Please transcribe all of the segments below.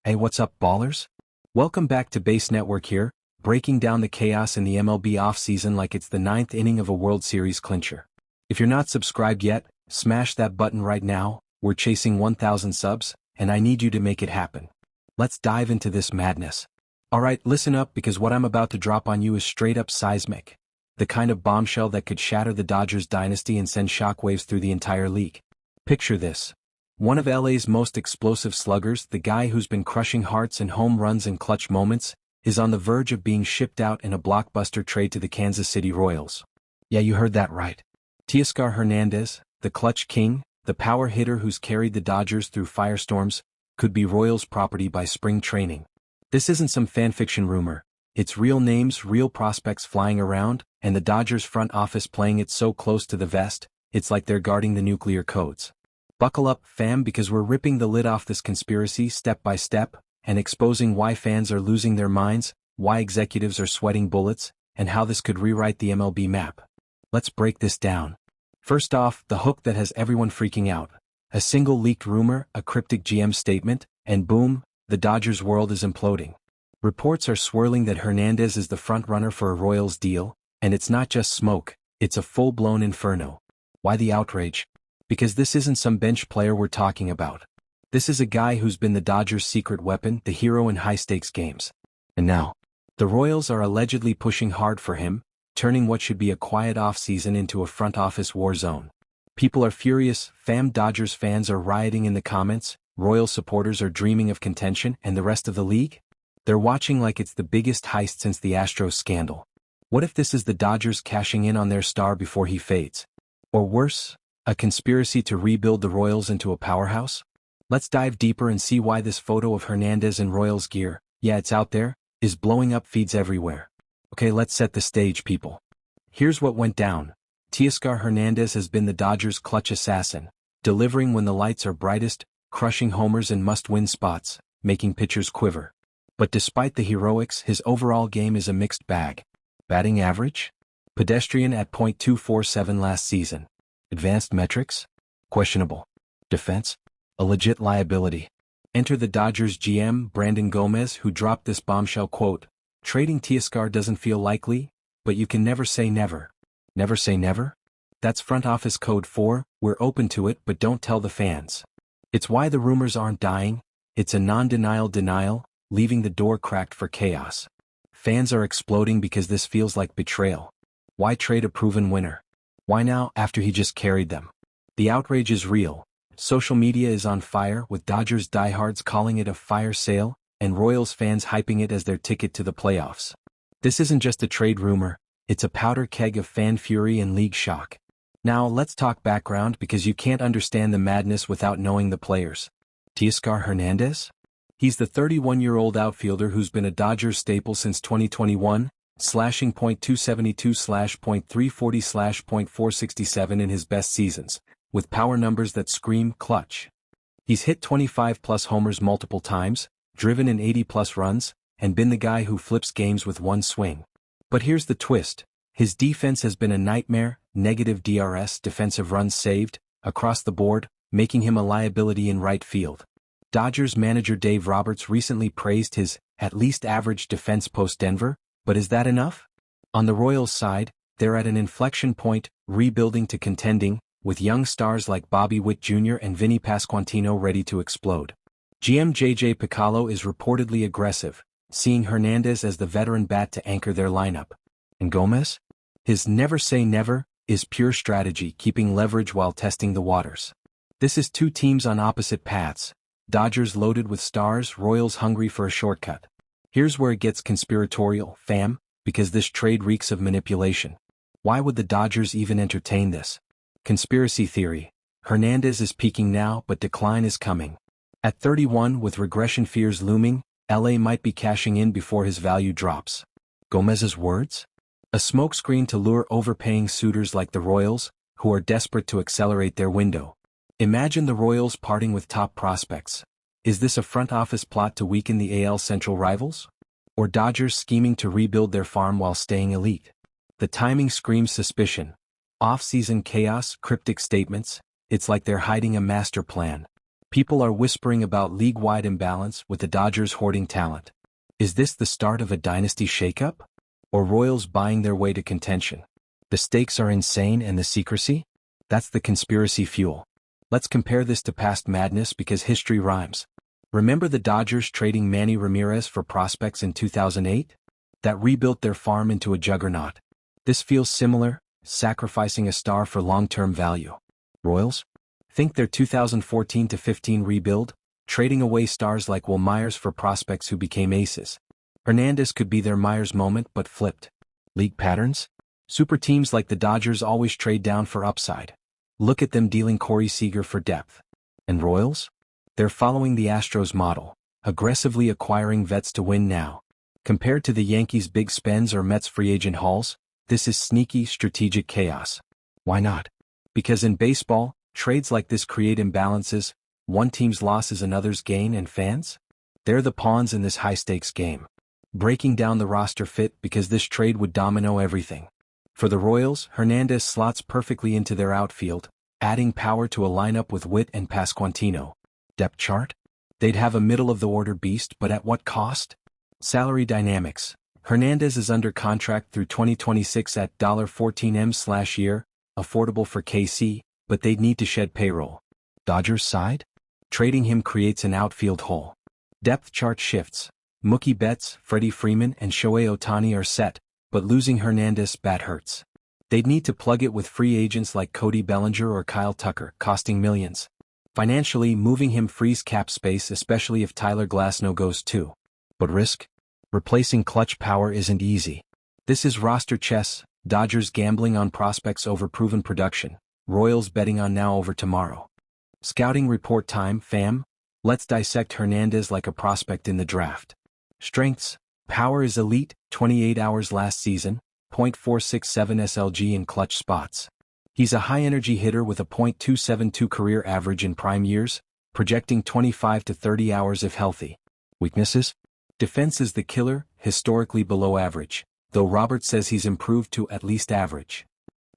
Hey, what's up, ballers? Welcome back to Base Network here, breaking down the chaos in the MLB offseason like it's the ninth inning of a World Series clincher. If you're not subscribed yet, smash that button right now. We're chasing 1,000 subs, and I need you to make it happen. Let's dive into this madness. Alright, listen up because what I'm about to drop on you is straight up seismic. The kind of bombshell that could shatter the Dodgers dynasty and send shockwaves through the entire league. Picture this. One of LA's most explosive sluggers, the guy who's been crushing hearts and home runs in clutch moments, is on the verge of being shipped out in a blockbuster trade to the Kansas City Royals. Yeah, you heard that right. Teoscar Hernandez, the clutch king, the power hitter who's carried the Dodgers through firestorms, could be Royals property by spring training. This isn't some fanfiction rumor. It's real names, real prospects flying around, and the Dodgers front office playing it so close to the vest, it's like they're guarding the nuclear codes. Buckle up, fam, because we're ripping the lid off this conspiracy step by step, and exposing why fans are losing their minds, why executives are sweating bullets, and how this could rewrite the MLB map. Let's break this down. First off, the hook that has everyone freaking out. A single leaked rumor, a cryptic GM statement, and boom, the Dodgers world is imploding. Reports are swirling that Hernandez is the front-runner for a Royals deal, and it's not just smoke, it's a full-blown inferno. Why the outrage? Because this isn't some bench player we're talking about. This is a guy who's been the Dodgers' secret weapon, the hero in high-stakes games. And now, the Royals are allegedly pushing hard for him, turning what should be a quiet off-season into a front-office war zone. People are furious, Dodgers fans are rioting in the comments, Royal supporters are dreaming of contention, and the rest of the league? They're watching like it's the biggest heist since the Astros scandal. What if this is the Dodgers cashing in on their star before he fades? Or worse, a conspiracy to rebuild the Royals into a powerhouse? Let's dive deeper and see why this photo of Hernandez in Royals gear, yeah, it's out there, is blowing up feeds everywhere. Okay, let's set the stage, people. Here's what went down. Teoscar Hernandez has been the Dodgers' clutch assassin, delivering when the lights are brightest, crushing homers in must-win spots, making pitchers quiver. But despite the heroics, his overall game is a mixed bag. Batting average? Pedestrian at .247 last season. Advanced metrics? Questionable. Defense? A legit liability. Enter the Dodgers GM, Brandon Gomez, who dropped this bombshell quote, "Trading Teoscar doesn't feel likely, but you can never say never." Never say never? That's front office code for, we're open to it but don't tell the fans. It's why the rumors aren't dying, it's a non-denial denial, leaving the door cracked for chaos. Fans are exploding because this feels like betrayal. Why trade a proven winner? Why now, after he just carried them? The outrage is real. Social media is on fire, with Dodgers diehards calling it a fire sale, and Royals fans hyping it as their ticket to the playoffs. This isn't just a trade rumor, it's a powder keg of fan fury and league shock. Now let's talk background because you can't understand the madness without knowing the players. Teoscar Hernandez? He's the 31-year-old outfielder who's been a Dodgers staple since 2021, slashing .272/.340/.467 in his best seasons, with power numbers that scream clutch. He's hit 25-plus homers multiple times, driven in 80-plus runs, and been the guy who flips games with one swing. But here's the twist. His defense has been a nightmare, negative DRS, defensive runs saved, across the board, making him a liability in right field. Dodgers manager Dave Roberts recently praised his, at least average defense post-Denver, but is that enough? On the Royals side, they're at an inflection point, rebuilding to contending, with young stars like Bobby Witt Jr. and Vinny Pasquantino ready to explode. GM JJ Piccolo is reportedly aggressive, seeing Hernandez as the veteran bat to anchor their lineup. And Gomez? His never say never is pure strategy, keeping leverage while testing the waters. This is two teams on opposite paths, Dodgers loaded with stars, Royals hungry for a shortcut. Here's where it gets conspiratorial, fam, because this trade reeks of manipulation. Why would the Dodgers even entertain this? Conspiracy theory. Hernandez is peaking now but decline is coming. At 31, with regression fears looming, LA might be cashing in before his value drops. Gomez's words? A smokescreen to lure overpaying suitors like the Royals, who are desperate to accelerate their window. Imagine the Royals parting with top prospects. Is this a front office plot to weaken the AL Central rivals? Or Dodgers scheming to rebuild their farm while staying elite? The timing screams suspicion. Off-season chaos, cryptic statements, it's like they're hiding a master plan. People are whispering about league-wide imbalance with the Dodgers hoarding talent. Is this the start of a dynasty shakeup? Or Royals buying their way to contention? The stakes are insane and the secrecy? That's the conspiracy fuel. Let's compare this to past madness because history rhymes. Remember the Dodgers trading Manny Ramirez for prospects in 2008? That rebuilt their farm into a juggernaut. This feels similar, sacrificing a star for long-term value. Royals? Think their 2014-15 rebuild, trading away stars like Will Myers for prospects who became aces. Hernandez could be their Myers moment but flipped. League patterns? Super teams like the Dodgers always trade down for upside. Look at them dealing Corey Seager for depth. And Royals? They're following the Astros model, aggressively acquiring vets to win now. Compared to the Yankees' big spends or Mets' free agent hauls, this is sneaky, strategic chaos. Why not? Because in baseball, trades like this create imbalances. One team's loss is another's gain, and fans? They're the pawns in this high-stakes game. Breaking down the roster fit because this trade would domino everything. For the Royals, Hernandez slots perfectly into their outfield, adding power to a lineup with Witt and Pasquantino. Depth chart? They'd have a middle-of-the-order beast, but at what cost? Salary dynamics. Hernandez is under contract through 2026 at $14M/year, affordable for KC, but they'd need to shed payroll. Dodgers side? Trading him creates an outfield hole. Depth chart shifts. Mookie Betts, Freddie Freeman and Shohei Ohtani are set, but losing Hernandez bat hurts. They'd need to plug it with free agents like Cody Bellinger or Kyle Tucker, costing millions. Financially, moving him frees cap space, especially if Tyler Glasnow goes too. But risk? Replacing clutch power isn't easy. This is roster chess, Dodgers gambling on prospects over proven production, Royals betting on now over tomorrow. Scouting report time, fam. Let's dissect Hernandez like a prospect in the draft. Strengths. Power is elite, 28 hours last season, .467 SLG in clutch spots. He's a high-energy hitter with a .272 career average in prime years, projecting 25 to 30 hours if healthy. Weaknesses? Defense is the killer, historically below average, though Robert says he's improved to at least average.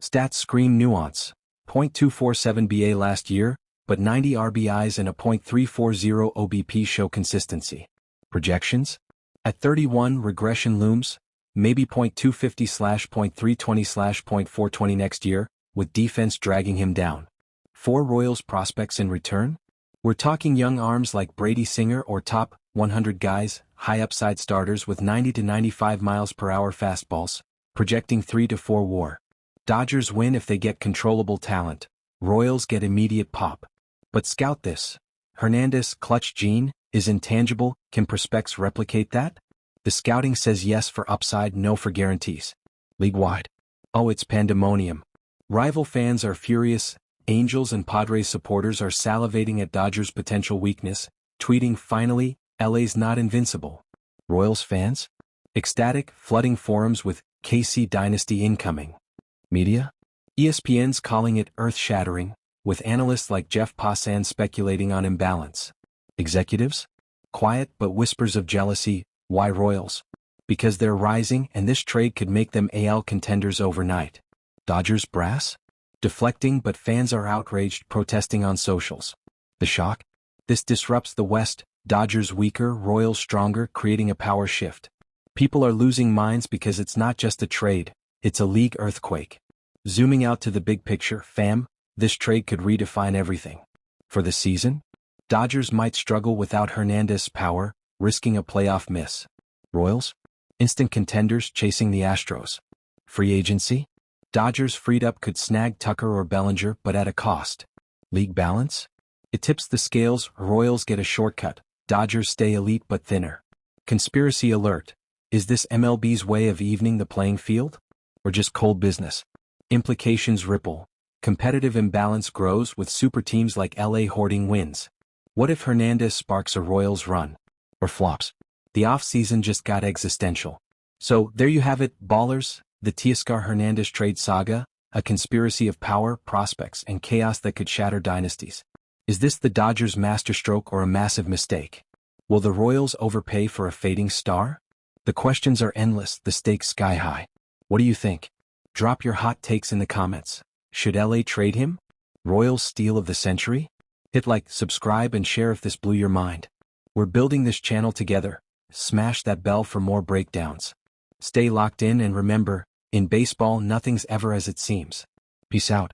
Stats scream nuance. .247 BA last year, but 90 RBIs and a .340 OBP show consistency. Projections? At 31, regression looms, maybe .250/.320/.420 next year, with defense dragging him down. 4 Royals prospects in return? We're talking young arms like Brady Singer or top 100 guys, high upside starters with 90 to 95 miles per hour fastballs, projecting 3 to 4 WAR. Dodgers win if they get controllable talent. Royals get immediate pop. But scout this. Hernandez' clutch gene is intangible. Can prospects replicate that? The scouting says yes for upside, no for guarantees. League-wide. Oh, it's pandemonium. Rival fans are furious. Angels and Padres supporters are salivating at Dodgers' potential weakness, tweeting, "Finally, LA's not invincible." Royals fans? Ecstatic, flooding forums with KC Dynasty incoming. Media? ESPN's calling it earth-shattering, with analysts like Jeff Passan speculating on imbalance. Executives? Quiet but whispers of jealousy. Why Royals? Because they're rising and this trade could make them AL contenders overnight. Dodgers brass? Deflecting, but fans are outraged, protesting on socials. The shock? This disrupts the West, Dodgers weaker, Royals stronger, creating a power shift. People are losing minds because it's not just a trade, it's a league earthquake. Zooming out to the big picture, fam, this trade could redefine everything. For the season? Dodgers might struggle without Hernandez's power, risking a playoff miss. Royals? Instant contenders chasing the Astros. Free agency? Dodgers freed up could snag Tucker or Bellinger, but at a cost. League balance? It tips the scales, Royals get a shortcut, Dodgers stay elite but thinner. Conspiracy alert. Is this MLB's way of evening the playing field? Or just cold business? Implications ripple. Competitive imbalance grows with super teams like LA hoarding wins. What if Hernandez sparks a Royals run? Or flops? The offseason just got existential. So, there you have it, ballers, the Teoscar Hernandez trade saga, a conspiracy of power, prospects, and chaos that could shatter dynasties. Is this the Dodgers' masterstroke or a massive mistake? Will the Royals overpay for a fading star? The questions are endless, the stakes sky high. What do you think? Drop your hot takes in the comments. Should LA trade him? Royals steal of the century? Hit like, subscribe and share if this blew your mind. We're building this channel together. Smash that bell for more breakdowns. Stay locked in and remember, in baseball nothing's ever as it seems. Peace out.